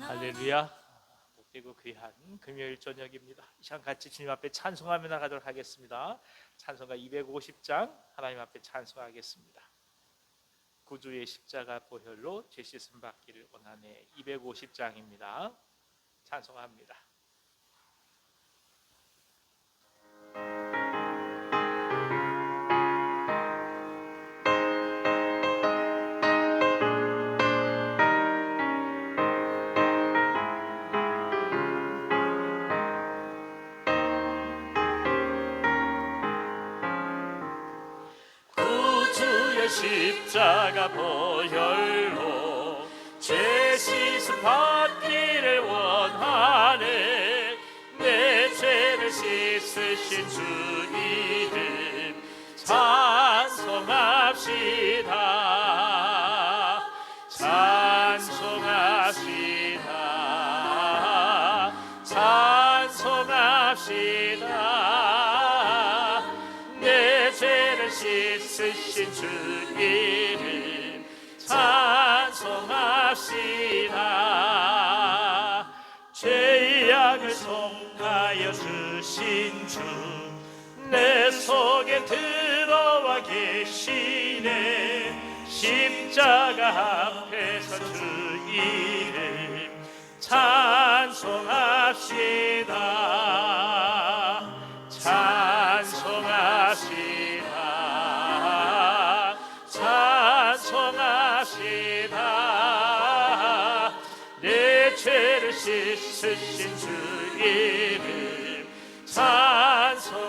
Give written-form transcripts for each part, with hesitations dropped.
할렐루야. 복되고 귀한 금요일 저녁입니다. 이 시간 같이 주님 앞에 찬송하며 나가도록 하겠습니다. 찬송가 250장 하나님 앞에 찬송하겠습니다. 구주의 십자가 보혈로 죄 씻음 받기를 원하네. 250장입니다. 찬송합니다. 십자가 보혈로 죄 씻음 받기를 원하네. 내 죄를 씻으신 주 이름 찬송합시다. 찬송합시다. 찬송합시다. 내 죄를 씻으신 주 이름 찬송합시다. 죄의 양을 통하여 주신 주 내 속에 들어와 계시네. 십자가 앞에서 주 이름 찬송합시다. 찬송합시다. 찬송합시다. 내 죄를 씻으신 주 이름 찬송합시다.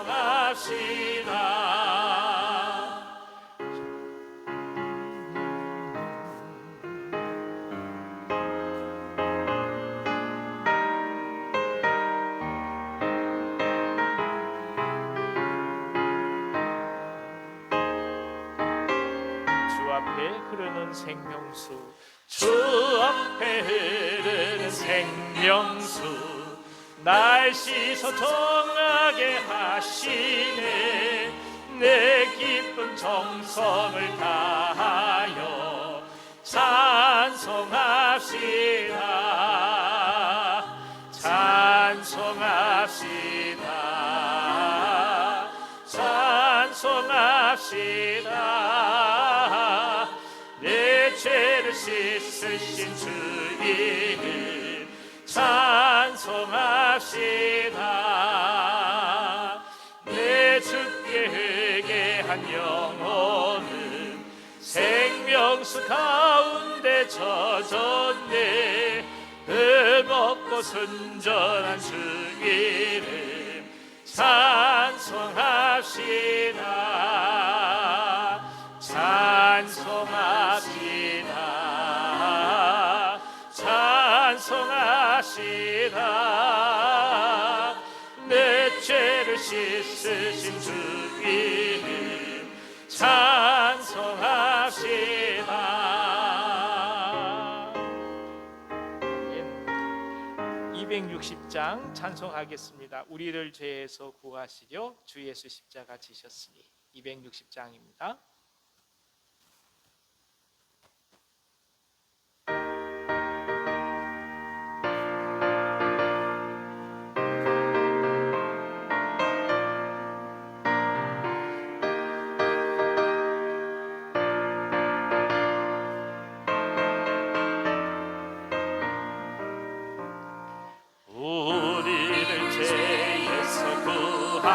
주 앞에 흐르는 생명수, 주 앞에 흐르는 생명수 날 씻어 정하게 하시네. 내 기쁜 정성을 다하여 찬송합시다. 찬송합시다. 찬송합시다. 내 죄를 씻으신 주 이름 찬송합시다. 내 주께 회개한 영혼은 생명수 가운데 젖었네. 흠없고 순전한 주 이름 찬송합시다. 찬송합시다. 찬송합시다. 내 죄를 씻으신 주 이름 찬송합시다. 260장 찬송하겠습니다. 우리를 죄에서 구하시려 주 예수 십자가 지셨으니. 260장입니다.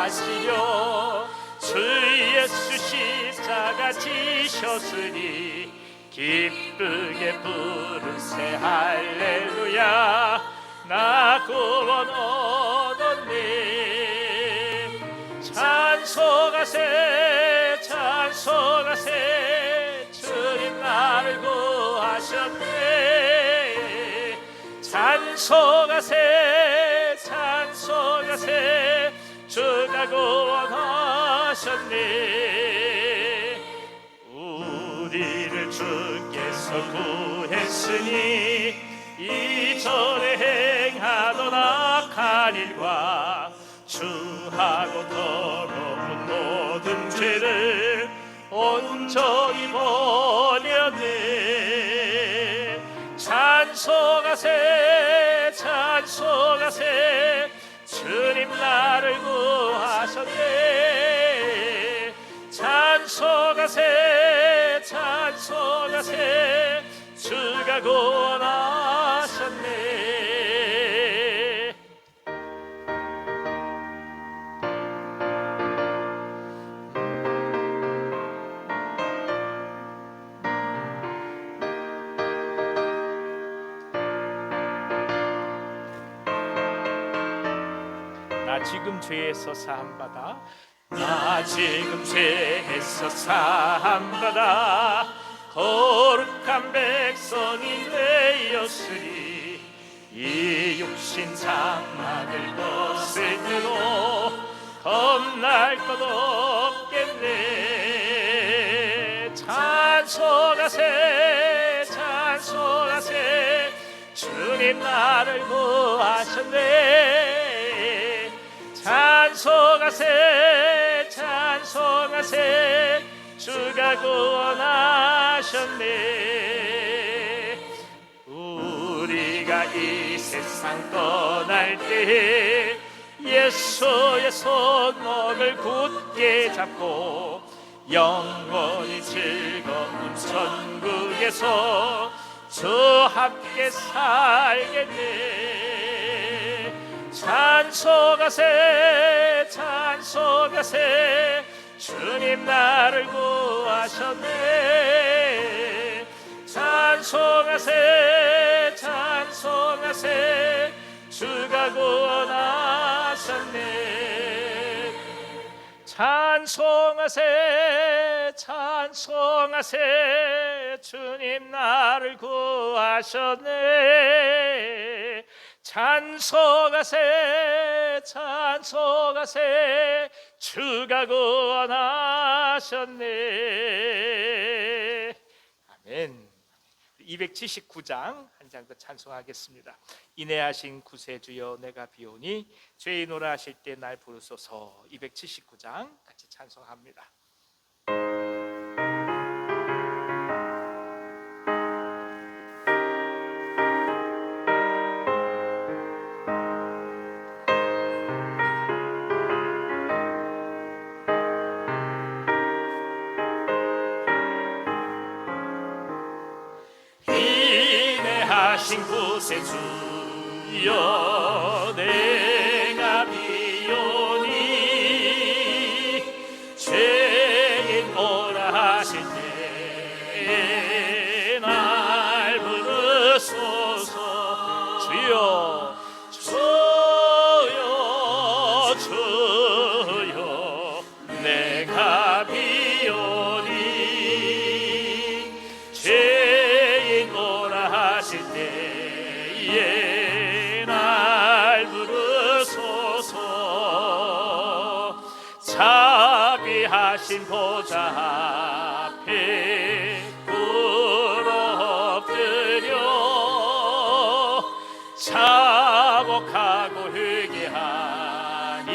하시려 주 예수 십자가 지셨으니 기쁘게 부르세 할렐루야. 나 구원 얻었네. 찬송하세 찬송하세 주님 나를 구하셨네. 찬송하세 찬송하세 주가 구원하셨네. 우리를 주께서 구했으니 이전에 행하던 악한 일과 주하고 더러운 모든 죄를 온전히 버렸네. 찬송하세 찬송하세 주님 나를 구하셨네. 찬송하세 찬송하세 주가 구원하셨네. 나 지금 죄에서 사함받아 나 지금 죄에서 사함받아 거룩한 백성이 되었으니 이 육신 장막을 벗을 때도 겁날 것 없겠네. 찬송하세 찬송하세 주님 나를 구하셨네. 찬송하세 찬송하세 주가 구원하셨네. 우리가 이 세상 떠날 때 예수의 손목을 굳게 잡고 영원히 즐거운 천국에서 주 함께 살겠네. 찬송하세 찬송하세 주님 나를 구하셨네. 찬송하세 찬송하세 주가 구원하셨네. 찬송하세 찬송하세 주님 나를 구하셨네. 찬송하세 찬송하세 주가 구원하셨네. 아멘. 279장 한 장 더 찬송하겠습니다. 인애하신 구세주여 내가 비오니 죄인오라 하실 때 날 부르소서. 279장 같이 찬송합니다. 인애하신 구세주여 내가 비오니 죄인 오라 하실 때 날 부르소서. 주여 주여 주여 내가 비오니 죄인 오라 하실 때에 날 부르소서. 자비하신 보좌 앞에 꿇어 엎드려 자복하고 회개하니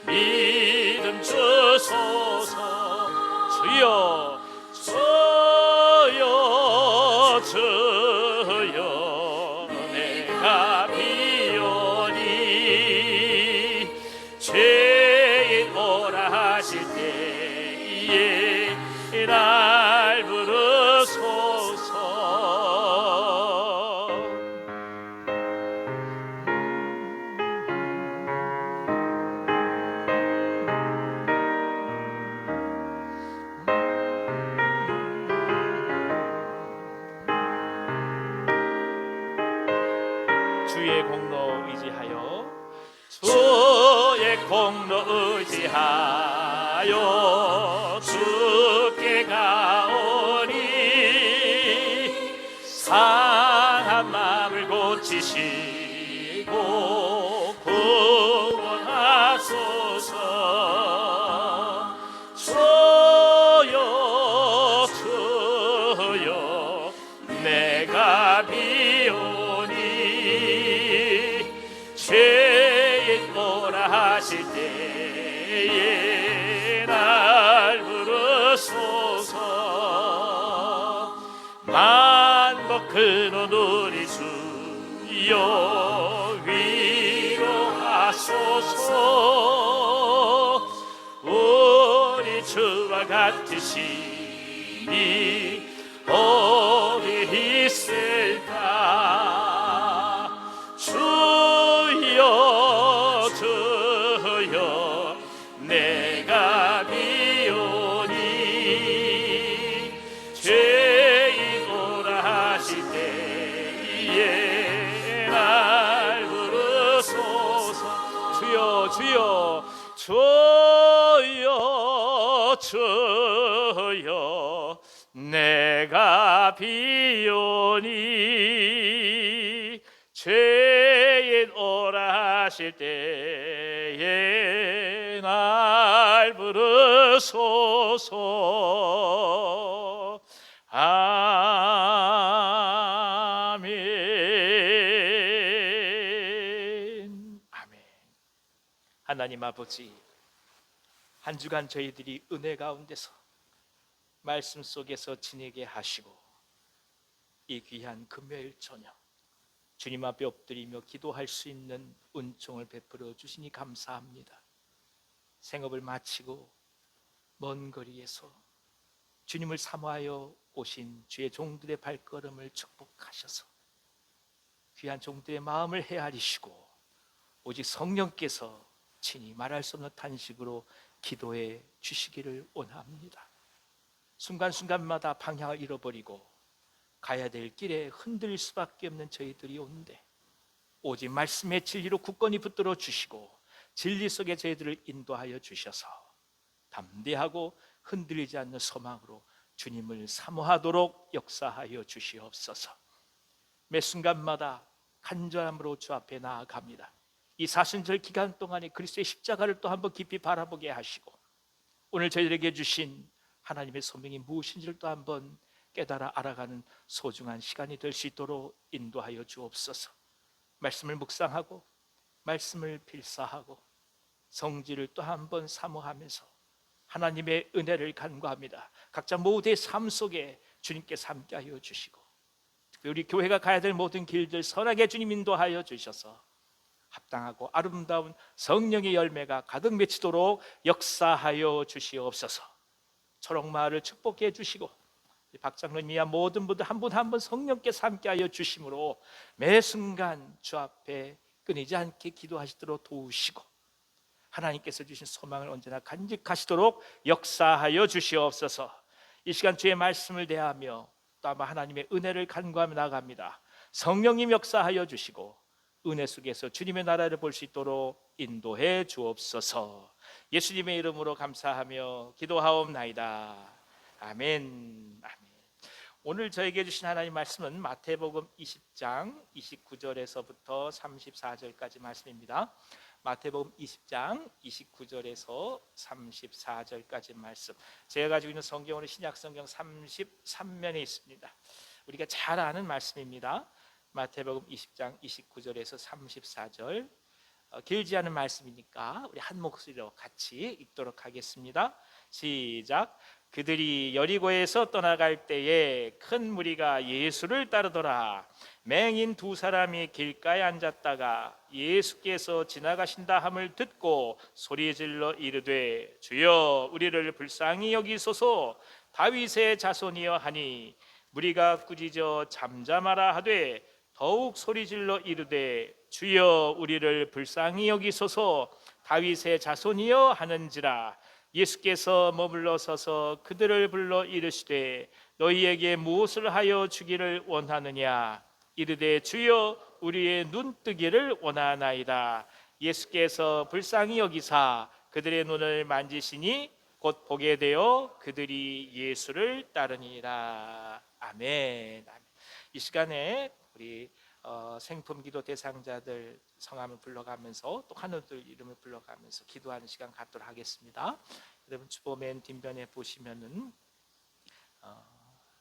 믿음 주소서. 주여 주여 주여 내가 비오니 죄인 오라 하실 때에 날 부르소서. 주의 공로 의지하여 주의 공로 의지하여 주께 가오니 상한 마음을 고치시고 구원하소서. 주여 주여 내가 비오니 죄인 오라 하실 때에 날 부르소서. 만복 근원 우리 주 주여 위로하소서. 우리 주와 같으시니 어디 있을까. 주여 주여 내가 비오니 죄이고라 하실 때에 날 부르소서. 주여 주여 주여 주여 내가 비오니 죄인 오라 하실 때에 날 부르소서. 아멘. 아멘. 하나님 아버지, 한 주간 저희들이 은혜 가운데서 말씀 속에서 지내게 하시고 이 귀한 금요일 저녁 주님 앞에 엎드리며 기도할 수 있는 은총을 베풀어 주시니 감사합니다. 생업을 마치고 먼 거리에서 주님을 사모하여 오신 주의 종들의 발걸음을 축복하셔서 귀한 종들의 마음을 헤아리시고 오직 성령께서 친히 말할 수 없는 탄식으로 기도해 주시기를 원합니다. 순간순간마다 방향을 잃어버리고 가야 될 길에 흔들릴 수밖에 없는 저희들이 온데 오직 말씀의 진리로 굳건히 붙들어 주시고 진리 속에 저희들을 인도하여 주셔서 담대하고 흔들리지 않는 소망으로 주님을 사모하도록 역사하여 주시옵소서. 매 순간마다 간절함으로 주 앞에 나아갑니다. 이 사순절 기간 동안에 그리스도의 십자가를 또 한번 깊이 바라보게 하시고 오늘 저희들에게 주신 하나님의 소명이 무엇인지를 또 한번 깨달아 알아가는 소중한 시간이 될 수 있도록 인도하여 주옵소서. 말씀을 묵상하고 말씀을 필사하고 성질을 또 한번 사모하면서 하나님의 은혜를 간구합니다. 각자 모두의 삶 속에 주님께서 함께하여 주시고 특별히 우리 교회가 가야 될 모든 길들 선하게 주님 인도하여 주셔서 합당하고 아름다운 성령의 열매가 가득 맺히도록 역사하여 주시옵소서. 초록마을을 축복해 주시고 박장로님이야 모든 분들 한 분 한 분 성령께서 함께하여 주심으로 매 순간 주 앞에 끊이지 않게 기도하시도록 도우시고 하나님께서 주신 소망을 언제나 간직하시도록 역사하여 주시옵소서. 이 시간 주의 말씀을 대하며 또 아마 하나님의 은혜를 간구하며 나갑니다. 성령님 역사하여 주시고 은혜 속에서 주님의 나라를 볼 수 있도록 인도해 주옵소서. 예수님의 이름으로 감사하며 기도하옵나이다. 아멘. 아멘. 오늘 저에게 주신 하나님 말씀은 마태복음 20장 29절에서부터 34절까지 말씀입니다. 마태복음 20장 29절에서 34절까지 말씀. 제가 가지고 있는 성경은 신약성경 33면에 있습니다. 우리가 잘 아는 말씀입니다. 마태복음 20장 29절에서 34절. 길지 않은 말씀이니까 우리 한 목소리로 같이 읽도록 하겠습니다. 시작. 그들이 여리고에서 떠나갈 때에 큰 무리가 예수를 따르더라. 맹인 두 사람이 길가에 앉았다가 예수께서 지나가신다 함을 듣고 소리질러 이르되 주여 우리를 불쌍히 여기소서. 다윗의 자손이여 하니 무리가 꾸짖어 잠잠하라 하되 더욱 소리질러 이르되 주여 우리를 불쌍히 여기소서. 다윗의 자손이여 하는지라. 예수께서 머물러 서서 그들을 불러 이르시되 너희에게 무엇을 하여 주기를 원하느냐. 이르되 주여 우리의 눈뜨기를 원하나이다. 예수께서 불쌍히 여기사 그들의 눈을 만지시니 곧 보게 되어 그들이 예수를 따르니라. 아멘. 이 시간에 우리 생품기도 대상자들 성함을 불러가면서 또 환우들 이름을 불러가면서 기도하는 시간 갖도록 하겠습니다. 여러분 주보 맨 뒷면에 보시면은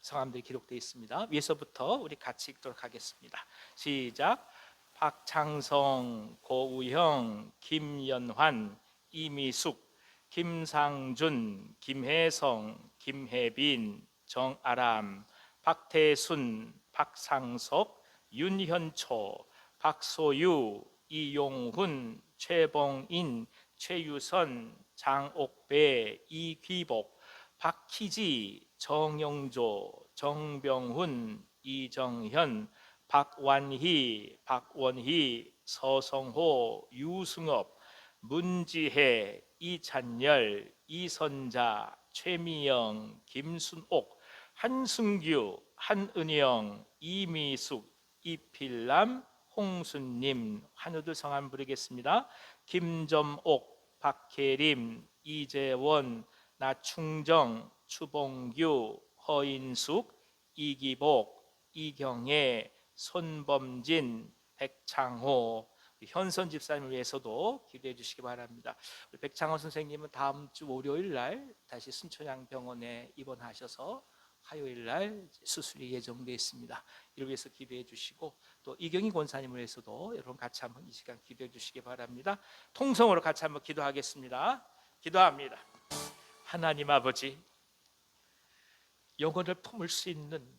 성함들이 기록되어 있습니다. 위에서부터 우리 같이 읽도록 하겠습니다. 시작. 박창성, 고우형, 김연환, 이미숙, 김상준, 김혜성, 김혜빈, 정아람, 박태순, 박상석, 윤현초, 박소유, 이용훈, 최봉인, 최유선, 장옥배, 이귀복, 박희지, 정영조, 정병훈, 이정현, 박완희, 박원희, 서성호, 유승업, 문지혜, 이찬열, 이선자, 최미영, 김순옥, 한승규, 한은영, 이미숙, 이필남, 홍순님, 환우들 성함 부르겠습니다. 김점옥, 박혜림, 이재원, 나충정, 추봉규, 허인숙, 이기복, 이경애, 손범진, 백창호, 현선 집사님을 위해서도 기도해 주시기 바랍니다. 우리 백창호 선생님은 다음 주 월요일 날 다시 순천향병원에 입원하셔서 화요일 날 수술이 예정되어 있습니다. 이를 위해서 기도해 주시고, 또 이경희 권사님을 위해서도 여러분 같이 한번 이 시간 기도해 주시기 바랍니다. 통성으로 같이 한번 기도하겠습니다. 기도합니다. 하나님 아버지, 영혼을 품을 수 있는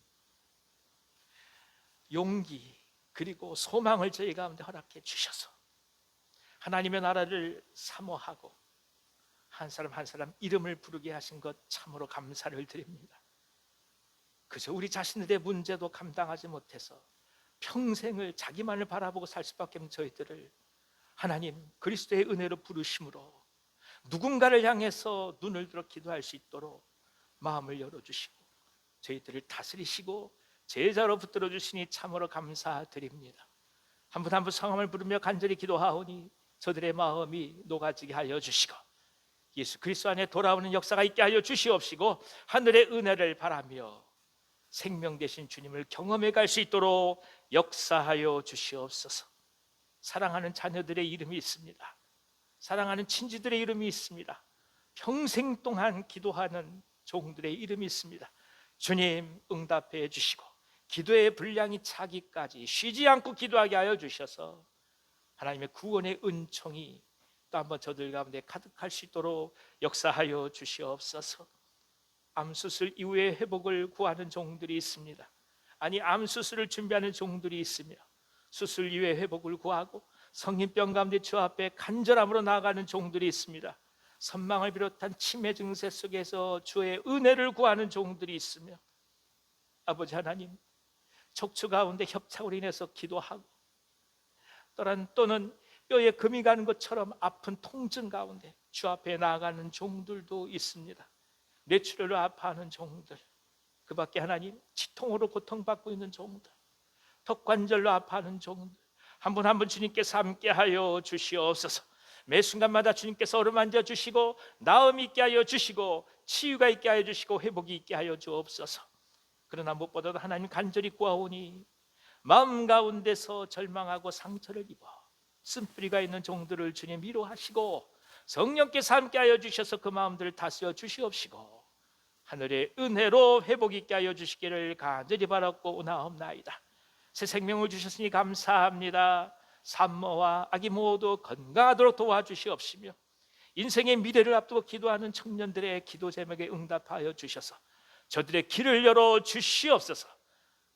용기 그리고 소망을 저희 가운데 허락해 주셔서 하나님의 나라를 사모하고 한 사람 한 사람 이름을 부르게 하신 것 참으로 감사를 드립니다. 그저 우리 자신들의 문제도 감당하지 못해서 평생을 자기만을 바라보고 살 수밖에 없는 저희들을 하나님 그리스도의 은혜로 부르심으로 누군가를 향해서 눈을 들어 기도할 수 있도록 마음을 열어주시고 저희들을 다스리시고 제자로 붙들어 주시니 참으로 감사드립니다. 한 분 한 분 성함을 부르며 간절히 기도하오니 저들의 마음이 녹아지게 하여 주시고 예수 그리스도 안에 돌아오는 역사가 있게 하여 주시옵시고 하늘의 은혜를 바라며 생명 되신 주님을 경험해 갈 수 있도록 역사하여 주시옵소서. 사랑하는 자녀들의 이름이 있습니다. 사랑하는 친지들의 이름이 있습니다. 평생 동안 기도하는 종들의 이름이 있습니다. 주님 응답해 주시고 기도의 분량이 차기까지 쉬지 않고 기도하게 하여 주셔서 하나님의 구원의 은총이 또 한번 저들 가운데 가득할 수 있도록 역사하여 주시옵소서. 암수술 이후에 회복을 구하는 종들이 있습니다. 아니 암수술을 준비하는 종들이 있으며 수술 이후에 회복을 구하고 성인병 가운데 주 앞에 간절함으로 나아가는 종들이 있습니다. 선망을 비롯한 치매 증세 속에서 주의 은혜를 구하는 종들이 있으며 아버지 하나님 척추 가운데 협착으로 인해서 기도하고 또는 뼈에 금이 가는 것처럼 아픈 통증 가운데 주 앞에 나아가는 종들도 있습니다. 뇌출혈로 아파하는 종들, 그 밖에 하나님 치통으로 고통받고 있는 종들, 턱관절로 아파하는 종들 한 분 한 분 주님께서 함께하여 주시옵소서. 매 순간마다 주님께서 어루만져 주시고 나음이 있게 하여 주시고 치유가 있게 하여 주시고 회복이 있게 하여 주옵소서. 그러나 무엇보다도 하나님 간절히 구하오니 마음 가운데서 절망하고 상처를 입어 쓴뿌리가 있는 종들을 주님 위로하시고 성령께서 함께하여 주셔서 그 마음들을 다스려 주시옵시고 하늘의 은혜로 회복 있게 하여 주시기를 간절히 바랐고 나옵나이다. 새 생명을 주셨으니 감사합니다. 산모와 아기 모두 건강하도록 도와주시옵시며 인생의 미래를 앞두고 기도하는 청년들의 기도 제목에 응답하여 주셔서 저들의 길을 열어 주시옵소서.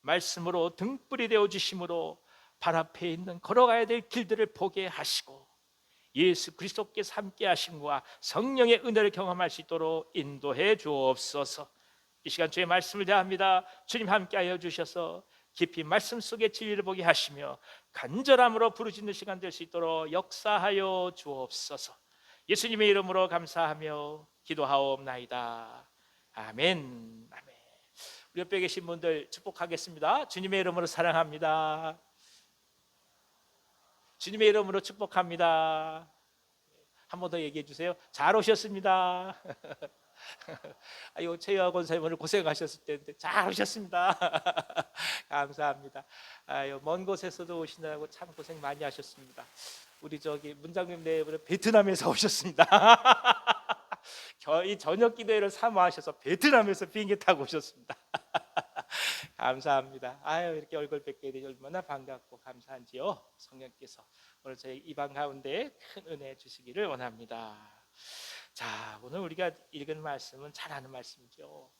말씀으로 등불이 되어 주심으로 발 앞에 있는 걸어가야 될 길들을 보게 하시고 예수 그리스도께서 함께 하심과 성령의 은혜를 경험할 수 있도록 인도해 주옵소서. 이 시간 주의 말씀을 대합니다. 주님 함께하여 주셔서 깊이 말씀 속에 진리를 보게 하시며 간절함으로 부르짖는 시간 될 수 있도록 역사하여 주옵소서. 예수님의 이름으로 감사하며 기도하옵나이다. 아멘. 아멘. 우리 옆에 계신 분들 축복하겠습니다. 주님의 이름으로 사랑합니다. 주님의 이름으로 축복합니다. 한 번 더 얘기해 주세요. 잘 오셨습니다. 아유 최유아 권사님 오늘 고생하셨을 텐데 잘 오셨습니다. 감사합니다. 아유 먼 곳에서도 오시느라고 참 고생 많이 하셨습니다. 우리 저기 문장님 내부로 베트남에서 오셨습니다. 이 저녁 기도회를 사모하셔서 베트남에서 비행기 타고 오셨습니다. 감사합니다. 아유 이렇게 얼굴 뵙게 되니 얼마나 반갑고 감사한지요. 성령께서 오늘 저희 이방 가운데 큰 은혜 주시기를 원합니다. 자 오늘 우리가 읽은 말씀은 잘 아는 말씀이죠.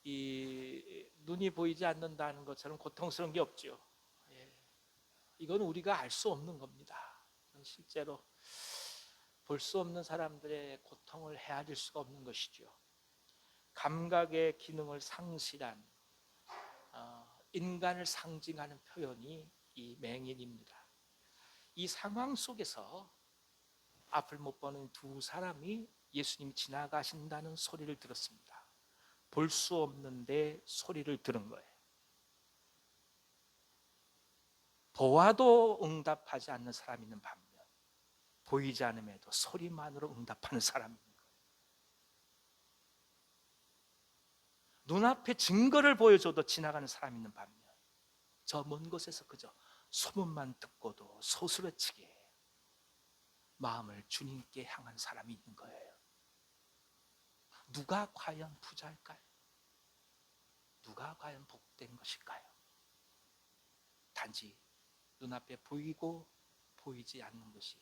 이 눈이 보이지 않는다는 것처럼 고통스러운 게 없죠. 예. 이건 우리가 알 수 없는 겁니다. 실제로 볼 수 없는 사람들의 고통을 헤아릴 수가 없는 것이죠. 감각의 기능을 상실한 인간을 상징하는 표현이 이 맹인입니다. 이 상황 속에서 앞을 못 보는 두 사람이 예수님이 지나가신다는 소리를 들었습니다. 볼 수 없는데 소리를 들은 거예요. 보아도 응답하지 않는 사람이 있는 반면 보이지 않음에도 소리만으로 응답하는 사람이 있는 거예요. 눈앞에 증거를 보여줘도 지나가는 사람이 있는 반면 저 먼 곳에서 그저 소문만 듣고도 소스러치게 마음을 주님께 향한 사람이 있는 거예요. 누가 과연 부자일까요? 누가 과연 복된 것일까요? 단지 눈앞에 보이고 보이지 않는 것이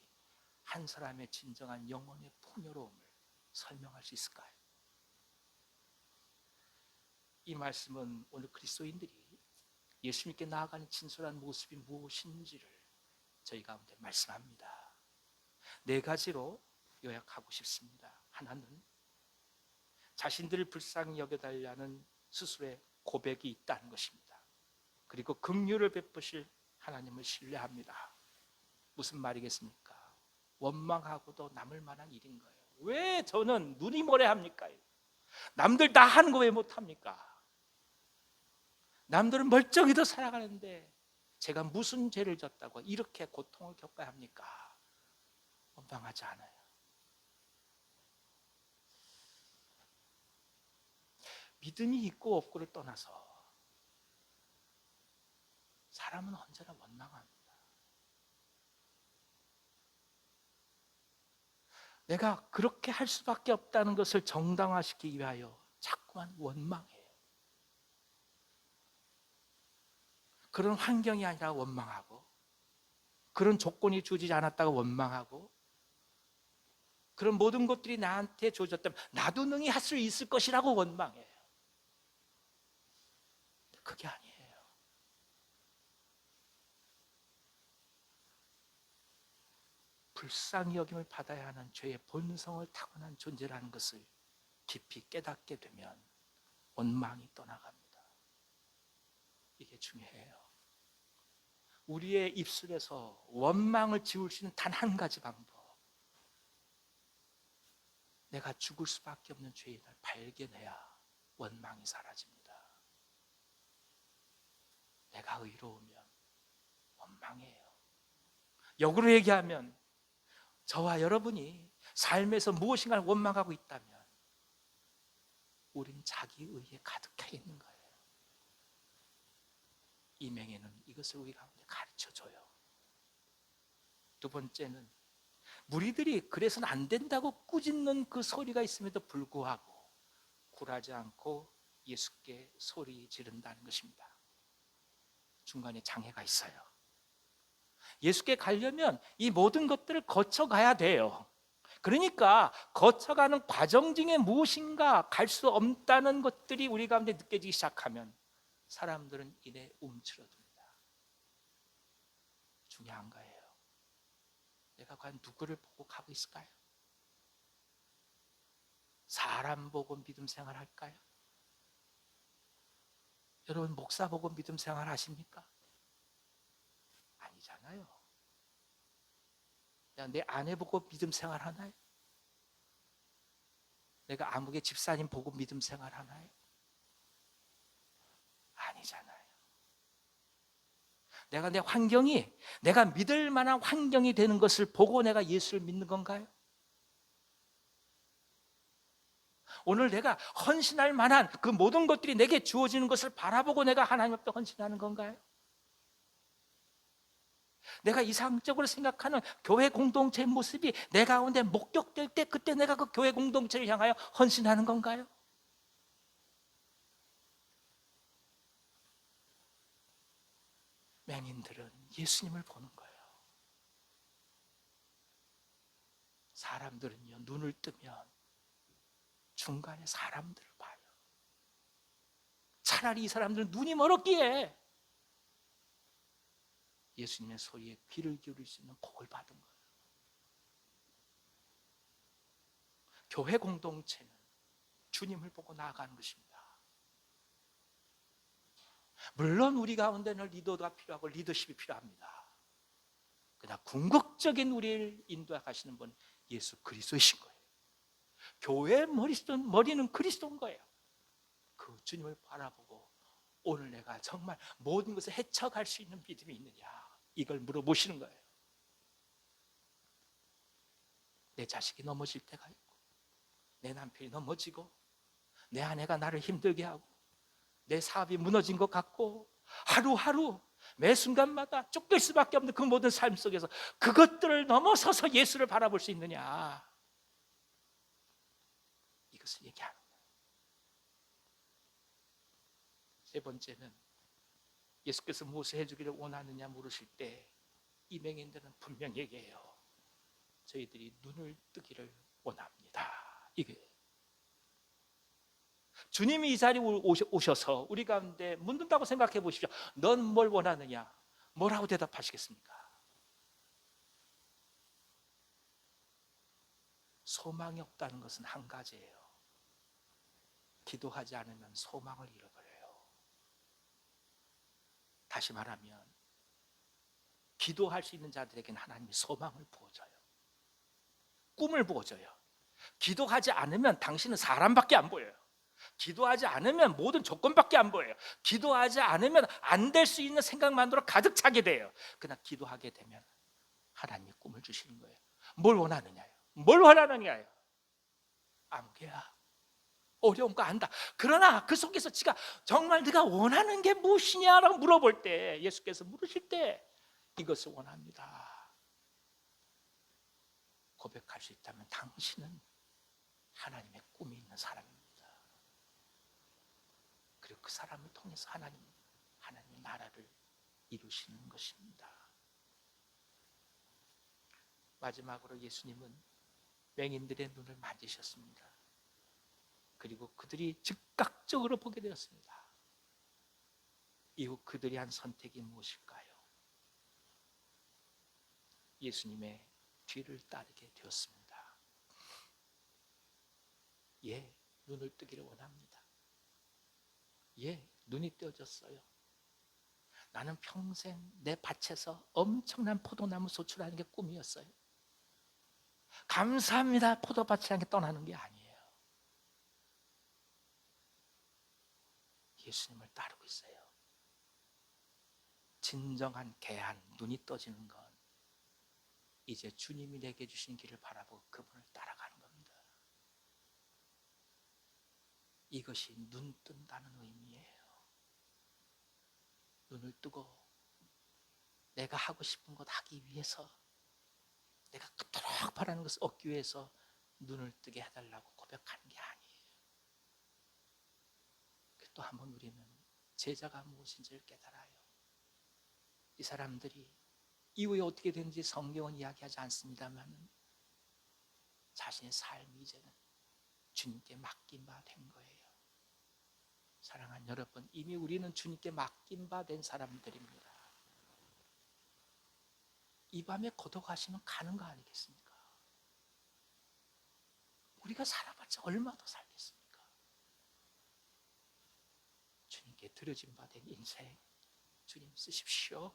한 사람의 진정한 영혼의 풍요로움을 설명할 수 있을까요? 이 말씀은 오늘 그리스도인들이 예수님께 나아가는 진솔한 모습이 무엇인지를 저희 가운데 말씀합니다. 4가지로 요약하고 싶습니다. 하나는 자신들을 불쌍히 여겨달라는 스스로의 고백이 있다는 것입니다. 그리고 긍휼을 베푸실 하나님을 신뢰합니다. 무슨 말이겠습니까? 원망하고도 남을 만한 일인 거예요. 왜 저는 눈이 모래합니까? 남들 다 하는 거 왜 못합니까? 남들은 멀쩡히도 살아가는데 제가 무슨 죄를 졌다고 이렇게 고통을 겪어야 합니까? 원망하지 않아요. 믿음이 있고 없고를 떠나서 사람은 언제나 원망합니다. 내가 그렇게 할 수밖에 없다는 것을 정당화시키기 위하여 자꾸만 원망해요. 그런 환경이 아니라 원망하고, 그런 조건이 주어지지 않았다가 원망하고, 그런 모든 것들이 나한테 주어졌다면 나도 능히 할 수 있을 것이라고 원망해요. 그게 아니에요. 불쌍히 여김을 받아야 하는 죄의 본성을 타고난 존재라는 것을 깊이 깨닫게 되면 원망이 떠나갑니다. 이게 중요해요. 우리의 입술에서 원망을 지울 수 있는 단 한 가지 방법, 내가 죽을 수밖에 없는 죄인을 발견해야 원망이 사라집니다. 내가 의로우면 원망해요. 역으로 얘기하면 저와 여러분이 삶에서 무엇인가를 원망하고 있다면 우린 자기 의에 가득해 있는 거예요. 이 맹에는 이것을 우리 가운데 가르쳐줘요. 두 번째는 무리들이 그래서는 안 된다고 꾸짖는 그 소리가 있음에도 불구하고 굴하지 않고 예수께 소리 지른다는 것입니다. 중간에 장애가 있어요. 예수께 가려면 이 모든 것들을 거쳐가야 돼요. 그러니까 거쳐가는 과정 중에 무엇인가 갈 수 없다는 것들이 우리 가운데 느껴지기 시작하면 사람들은 이내 움츠러듭니다. 중요한 거예요. 내가 과연 누구를 보고 가고 있을까요? 사람 보고 믿음 생활 할까요? 여러분 목사 보고 믿음 생활 하십니까? 아니잖아요. 내 아내 보고 믿음 생활 하나요? 내가 아무개 집사님 보고 믿음 생활 하나요? 아니잖아요. 내가 내 환경이 내가 믿을 만한 환경이 되는 것을 보고 내가 예수를 믿는 건가요? 오늘 내가 헌신할 만한 그 모든 것들이 내게 주어지는 것을 바라보고 내가 하나님 앞에 헌신하는 건가요? 내가 이상적으로 생각하는 교회 공동체의 모습이 내 가운데 목격될 때 그때 내가 그 교회 공동체를 향하여 헌신하는 건가요? 맹인들은 예수님을 보는 거예요. 사람들은요, 눈을 뜨면 중간에 사람들을 봐요. 차라리 이 사람들은 눈이 멀었기에 예수님의 소리에 귀를 기울일 수 있는 복을 받은 거예요. 교회 공동체는 주님을 보고 나아가는 것입니다. 물론 우리 가운데는 리더가 필요하고 리더십이 필요합니다. 그러나 궁극적인 우리를 인도하시는 분 예수 그리스도이신 거예요. 교회의 머리는 그리스도인 거예요. 그 주님을 바라보고 오늘 내가 정말 모든 것을 헤쳐갈 수 있는 믿음이 있느냐, 이걸 물어보시는 거예요. 내 자식이 넘어질 때가 있고, 내 남편이 넘어지고, 내 아내가 나를 힘들게 하고, 내 사업이 무너진 것 같고, 하루하루 매 순간마다 쫓길 수밖에 없는 그 모든 삶 속에서 그것들을 넘어서서 예수를 바라볼 수 있느냐, 이것을 얘기하는 거예요. 세 번째는 예수께서 무엇을 해주기를 원하느냐 물으실 때 이 맹인들은 분명히 얘기해요. 저희들이 눈을 뜨기를 원합니다. 이게 주님이 이 자리에 오셔서 우리 가운데 묻는다고 생각해 보십시오. 넌 뭘 원하느냐? 뭐라고 대답하시겠습니까? 소망이 없다는 것은 한 가지예요. 기도하지 않으면 소망을 잃어버려요. 다시 말하면 기도할 수 있는 자들에게는 하나님이 소망을 부어줘요. 꿈을 부어줘요. 기도하지 않으면 당신은 사람밖에 안 보여요. 기도하지 않으면 모든 조건밖에 안 보여요. 기도하지 않으면 안 될 수 있는 생각만으로 가득 차게 돼요. 그러나 기도하게 되면 하나님이 꿈을 주시는 거예요. 뭘 원하느냐요? 뭘 원하느냐요? 아무개야. 어려운 거 안다. 그러나 그 속에서 지가 정말 네가 원하는 게 무엇이냐라고 물어볼 때, 예수께서 물으실 때 이것을 원합니다. 고백할 수 있다면 당신은 하나님의 꿈이 있는 사람입니다. 그리고 그 사람을 통해서 하나님의 나라를 이루시는 것입니다. 마지막으로 예수님은 맹인들의 눈을 만지셨습니다. 그리고 그들이 즉각적으로 보게 되었습니다. 이후 그들이 한 선택이 무엇일까요? 예수님의 뒤를 따르게 되었습니다. 예, 눈을 뜨기를 원합니다. 예, 눈이 떼어졌어요. 나는 평생 내 밭에서 엄청난 포도나무 소출하는 게 꿈이었어요. 감사합니다. 포도밭이라는 게 떠나는 게 아니에요. 예수님을 따르고 있어요. 진정한 개한 눈이 떠지는 건 이제 주님이 내게 주신 길을 바라보고 그분을 따라가는 겁니다. 이것이 눈 뜬다는 의미예요. 눈을 뜨고 내가 하고 싶은 것 하기 위해서, 내가 그토록 바라는 것을 얻기 위해서 눈을 뜨게 해달라고 고백하는 게 아니에요. 또 한 번 우리는 제자가 무엇인지를 깨달아요. 이 사람들이 이후에 어떻게 되는지 성경은 이야기하지 않습니다만 자신의 삶이 이제는 주님께 맡긴 바 된 거예요. 사랑하는 여러분, 이미 우리는 주님께 맡긴 바 된 사람들입니다. 이 밤에 고독하시면 가는 거 아니겠습니까? 우리가 살아봤자 얼마 더 살겠습니까? 주님께 드려진 바 된 인생 주님 쓰십시오.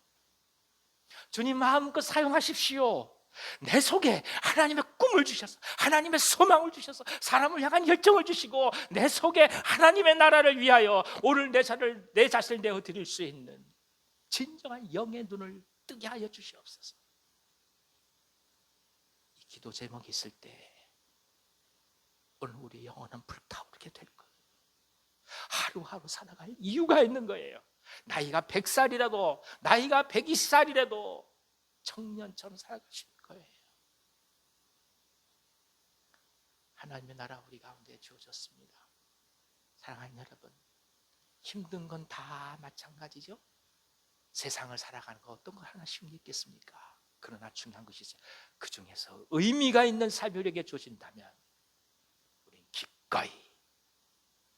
주님 마음껏 사용하십시오. 내 속에 하나님의 꿈을 주셔서, 하나님의 소망을 주셔서, 사람을 향한 열정을 주시고, 내 속에 하나님의 나라를 위하여 오늘 내 자신을 내어드릴 수 있는 진정한 영의 눈을 뜨게 하여 주시옵소서. 이 기도 제목이 있을 때 오늘 우리 영혼은 불타오르게 될 거예요. 하루하루 살아갈 이유가 있는 거예요. 나이가 100살이라도 나이가 120살이라도 청년처럼 살아가실 거예요. 하나님의 나라 우리 가운데 주어졌습니다. 사랑하는 여러분, 힘든 건 다 마찬가지죠. 세상을 살아가는 거 어떤 거 하나 쉬운 게 있겠습니까? 그러나 중요한 것이 있어요. 그 중에서 의미가 있는 삶이 우리에게 주어진다면 우리는 기꺼이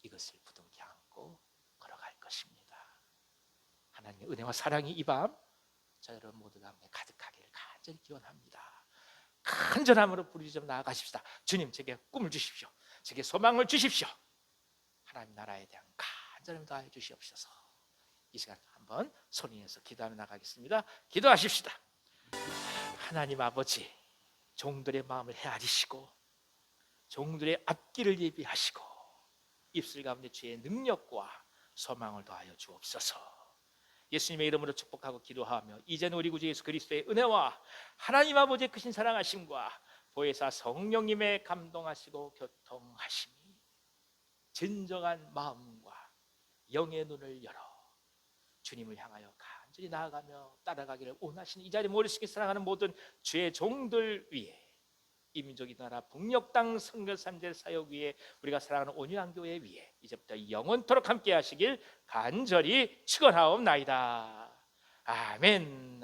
이것을 부둥켜 안고 걸어갈 것입니다. 하나님의 은혜와 사랑이 이 밤 자, 여러분 모두 가운데 가득하기를 간절히 기원합니다. 간절함으로 부르짖어 나아가십시다. 주님, 제게 꿈을 주십시오. 제게 소망을 주십시오. 하나님 나라에 대한 간절함을 다해 주시옵소서. 이 시간 한번 손인해서 기도하며 나가겠습니다. 기도하십시다. 하나님 아버지, 종들의 마음을 헤아리시고 종들의 앞길을 예비하시고 입술 가운데 주의 능력과 소망을 더하여 주옵소서. 예수님의 이름으로 축복하고 기도하며 이제는 우리 구주 예수 그리스도의 은혜와 하나님 아버지의 크신 사랑하심과 보혜사 성령님의 감동하시고 교통하심이 진정한 마음과 영의 눈을 열어 주님을 향하여 간절히 나아가며 따라가기를 원하시는 이 자리에 모르시게 사랑하는 모든 주의 종들 위에, 이 민족이 나라 북녘 땅 선교사님들 사역 위에, 우리가 사랑하는 온유한교회 위에 이제부터 영원토록 함께 하시길 간절히 축원하옵나이다. 아멘.